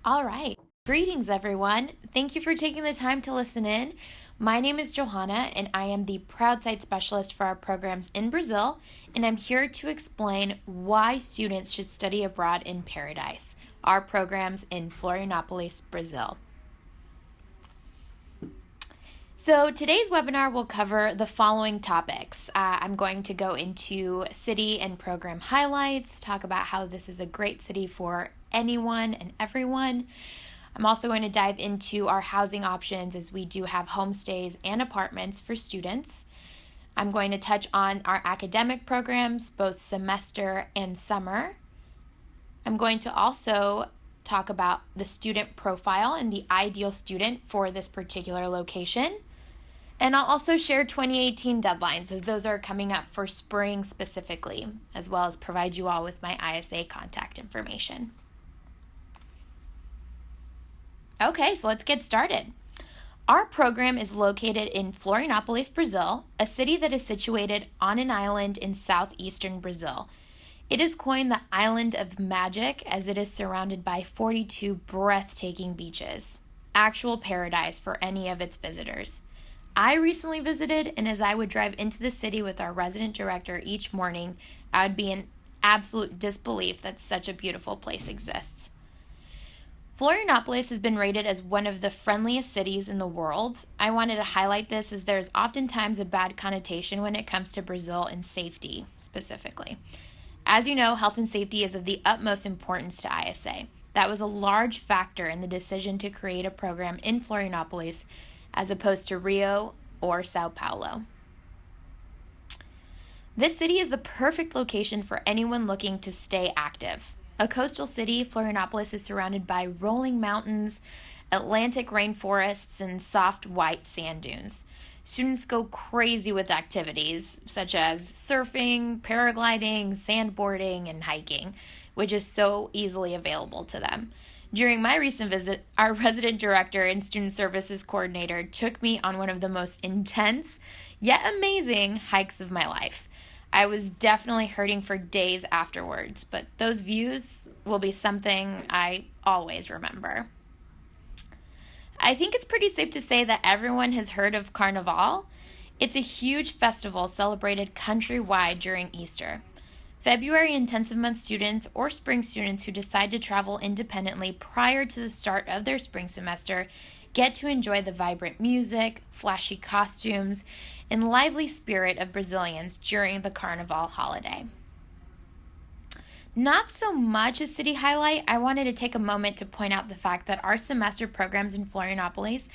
All right. Greetings, everyone. Thank you for taking the time to listen in. My name is Johanna, and I am the Proud Site Specialist for our programs in Brazil, and I'm here to explain why students should study abroad in Paradise, our programs in Florianópolis, Brazil. So today's webinar will cover the following topics. I'm going to go into city and program highlights, talk about how this is a great city for anyone and everyone. I'm also going to dive into our housing options as we do have homestays and apartments for students. I'm going to touch on our academic programs, both semester and summer. I'm going to also talk about the student profile and the ideal student for this particular location. And I'll also share 2018 deadlines as those are coming up for spring specifically, as well as provide you all with my ISA contact information. Okay, so let's get started. Our program is located in Florianópolis, Brazil, a city that is situated on an island in southeastern Brazil. It is coined the Island of Magic as it is surrounded by 42 breathtaking beaches, actual paradise for any of its visitors. I recently visited, and as I would drive into the city with our resident director each morning, I would be in absolute disbelief that such a beautiful place exists. Florianópolis has been rated as one of the friendliest cities in the world. I wanted to highlight this as there's oftentimes a bad connotation when it comes to Brazil and safety specifically. As you know, health and safety is of the utmost importance to ISA. That was a large factor in the decision to create a program in Florianópolis as opposed to Rio or Sao Paulo. This city is the perfect location for anyone looking to stay active. A coastal city, Florianópolis is surrounded by rolling mountains, Atlantic rainforests, and soft white sand dunes. Students go crazy with activities such as surfing, paragliding, sandboarding, and hiking, which is so easily available to them. During my recent visit, our resident director and student services coordinator took me on one of the most intense yet amazing hikes of my life. I was definitely hurting for days afterwards, but those views will be something I always remember. I think it's pretty safe to say that everyone has heard of Carnival. It's a huge festival celebrated countrywide during Easter. February intensive month students or spring students who decide to travel independently prior to the start of their spring semester get to enjoy the vibrant music, flashy costumes, and lively spirit of Brazilians during the Carnival holiday. Not so much a city highlight, I wanted to take a moment to point out the fact that our semester programs in Florianópolis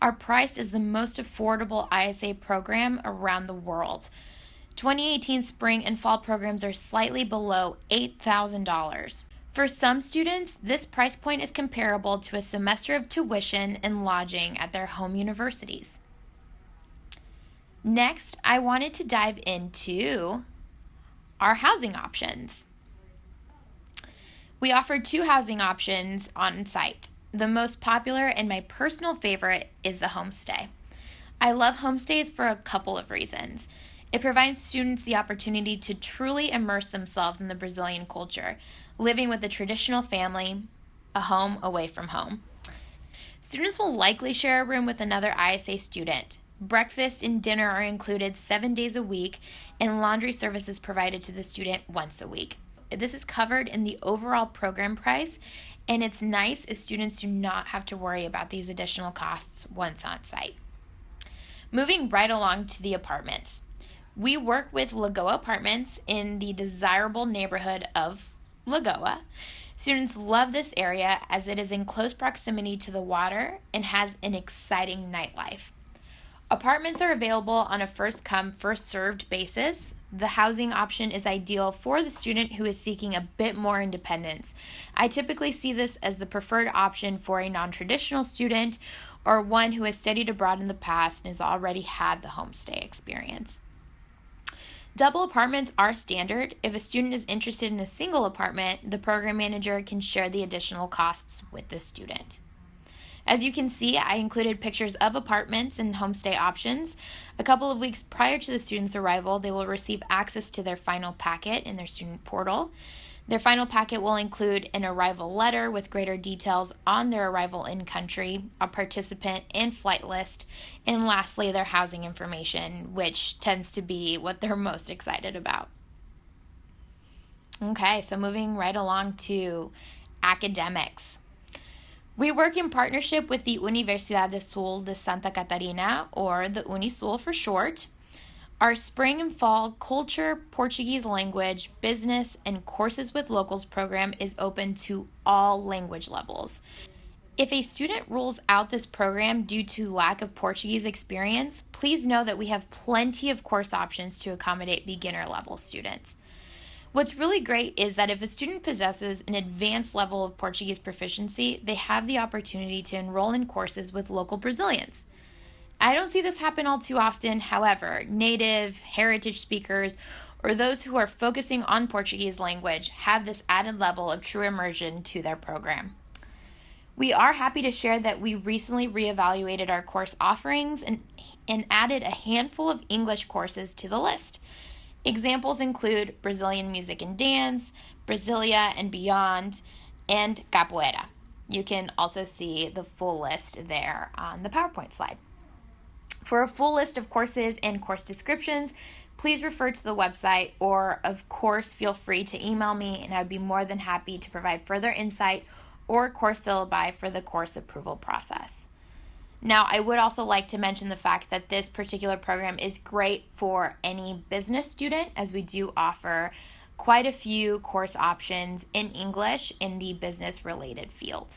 are priced as the most affordable ISA program around the world. 2018 spring and fall programs are slightly below $8,000. For some students, this price point is comparable to a semester of tuition and lodging at their home universities. Next, I wanted to dive into our housing options. We offer two housing options on site. The most popular and my personal favorite is the homestay. I love homestays for a couple of reasons. It provides students the opportunity to truly immerse themselves in the Brazilian culture, living with a traditional family, a home away from home. Students will likely share a room with another ISA student. Breakfast and dinner are included 7 days a week, and laundry services provided to the student once a week. This is covered in the overall program price, and it's nice as students do not have to worry about these additional costs once on site. Moving right along to the apartments. We work with Lagoa Apartments in the desirable neighborhood of Lagoa. Students love this area as it is in close proximity to the water and has an exciting nightlife. Apartments are available on a first-come, first-served basis. The housing option is ideal for the student who is seeking a bit more independence. I typically see this as the preferred option for a non-traditional student or one who has studied abroad in the past and has already had the homestay experience. Double apartments are standard. If a student is interested in a single apartment, the program manager can share the additional costs with the student. As you can see, I included pictures of apartments and homestay options. A couple of weeks prior to the student's arrival, they will receive access to their final packet in their student portal. Their final packet will include an arrival letter with greater details on their arrival in country, a participant and flight list, and lastly, their housing information, which tends to be what they're most excited about. Okay, so moving right along to academics. We work in partnership with the Universidad de Sul de Santa Catarina, or the Unisul for short. Our spring and fall culture, Portuguese language, business, and courses with locals program is open to all language levels. If a student rules out this program due to lack of Portuguese experience, please know that we have plenty of course options to accommodate beginner level students. What's really great is that if a student possesses an advanced level of Portuguese proficiency, they have the opportunity to enroll in courses with local Brazilians. I don't see this happen all too often. However, native, heritage speakers, or those who are focusing on Portuguese language have this added level of true immersion to their program. We are happy to share that we recently reevaluated our course offerings and added a handful of English courses to the list. Examples include Brazilian music and dance, Brasilia and beyond, and capoeira. You can also see the full list there on the PowerPoint slide. For a full list of courses and course descriptions, please refer to the website, or of course feel free to email me and I'd be more than happy to provide further insight or course syllabi for the course approval process. Now, I would also like to mention the fact that this particular program is great for any business student, as we do offer quite a few course options in English in the business-related field.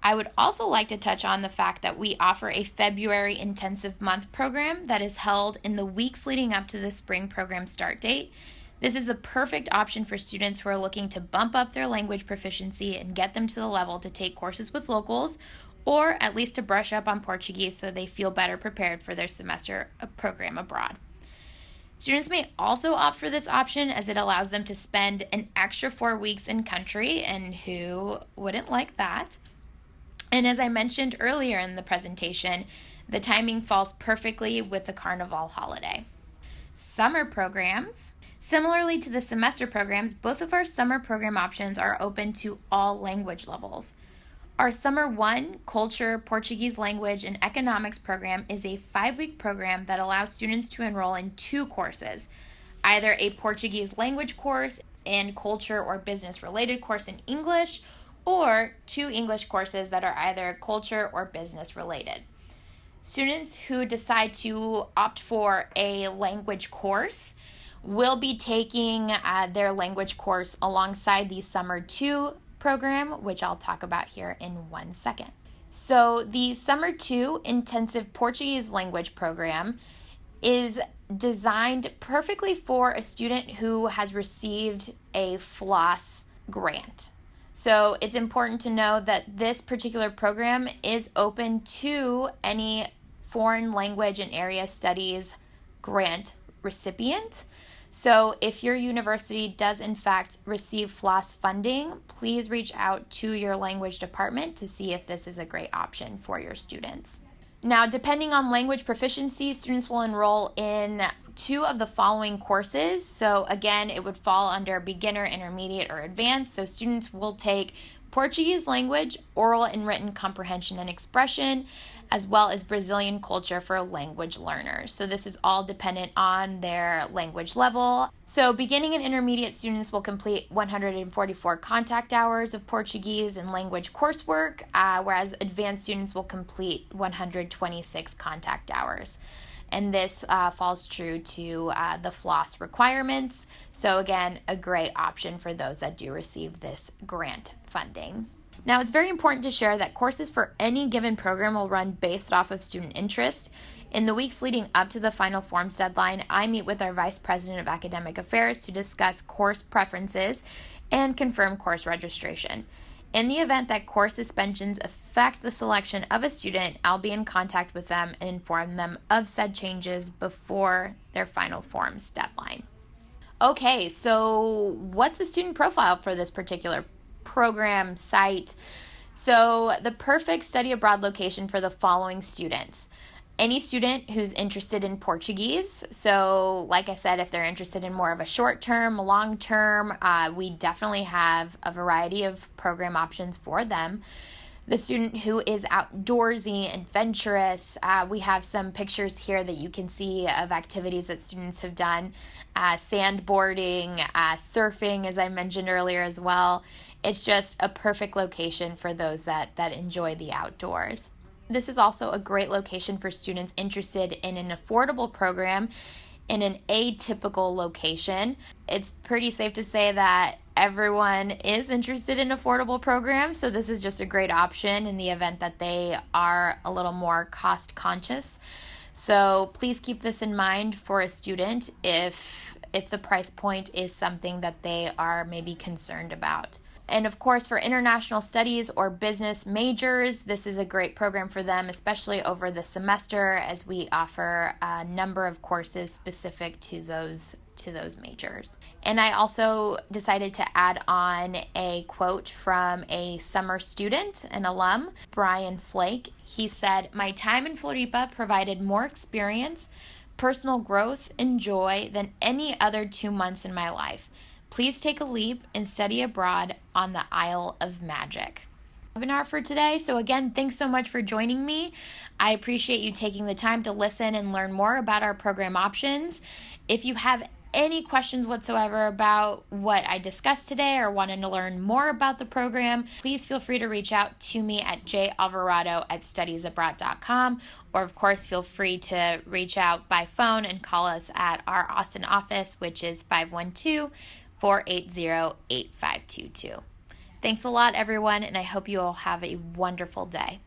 I would also like to touch on the fact that we offer a February intensive month program that is held in the weeks leading up to the spring program start date. This is the perfect option for students who are looking to bump up their language proficiency and get them to the level to take courses with locals, or at least to brush up on Portuguese so they feel better prepared for their semester program abroad. Students may also opt for this option as it allows them to spend an extra 4 weeks in country, and who wouldn't like that? And as I mentioned earlier in the presentation, the timing falls perfectly with the Carnival holiday. Summer programs. Similarly to the semester programs, both of our summer program options are open to all language levels. Our Summer 1 Culture, Portuguese Language, and Economics program is a 5-week program that allows students to enroll in 2 courses, either a Portuguese language course and culture or business-related course in English, or 2 English courses that are either culture or business-related. Students who decide to opt for a language course will be taking their language course alongside the Summer 2 program, which I'll talk about here in 1 second. So the Summer 2 Intensive Portuguese Language program is designed perfectly for a student who has received a FLOSS grant. So it's important to know that this particular program is open to any foreign language and area studies grant recipient. So if your university does in fact receive FLOSS funding, please reach out to your language department to see if this is a great option for your students. Now, depending on language proficiency, students will enroll in 2 of the following courses. So again, it would fall under beginner, intermediate, or advanced. So students will take Portuguese language, oral and written comprehension and expression, as well as Brazilian culture for language learners. So this is all dependent on their language level. So beginning and intermediate students will complete 144 contact hours of Portuguese and language coursework, whereas advanced students will complete 126 contact hours. And this falls true to the FLOSS requirements. So again, a great option for those that do receive this grant funding. Now, it's very important to share that courses for any given program will run based off of student interest. In the weeks leading up to the final forms deadline, I meet with our Vice President of Academic Affairs to discuss course preferences and confirm course registration. In the event that course suspensions affect the selection of a student, I'll be in contact with them and inform them of said changes before their final forms deadline. Okay, so what's the student profile for this particular program site? So the perfect study abroad location for the following students: Any student who's interested in Portuguese, so like I said, if they're interested in more of a short-term, long-term, we definitely have a variety of program options for them. The student who is outdoorsy, adventurous, we have some pictures here that you can see of activities that students have done, sandboarding, surfing, as I mentioned earlier as well. It's just a perfect location for those that enjoy the outdoors. This is also a great location for students interested in an affordable program in an atypical location. It's pretty safe to say that everyone is interested in affordable programs, so this is just a great option in the event that they are a little more cost conscious. So please keep this in mind for a student if the price point is something that they are maybe concerned about. And of course, for international studies or business majors, this is a great program for them, especially over the semester, as we offer a number of courses specific to those majors. And I also decided to add on a quote from a summer student, an alum, Brian Flake. He said, "My time in Floripa provided more experience, personal growth, and joy than any other 2 months in my life. Please take a leap and study abroad on the Isle of Magic." Webinar for today. So again, thanks so much for joining me. I appreciate you taking the time to listen and learn more about our program options. If you have any questions whatsoever about what I discussed today or wanting to learn more about the program, please feel free to reach out to me at jalvarado@studiesabroad.com, or of course feel free to reach out by phone and call us at our Austin office, which is 512-480-8522. Thanks a lot, everyone, and I hope you all have a wonderful day.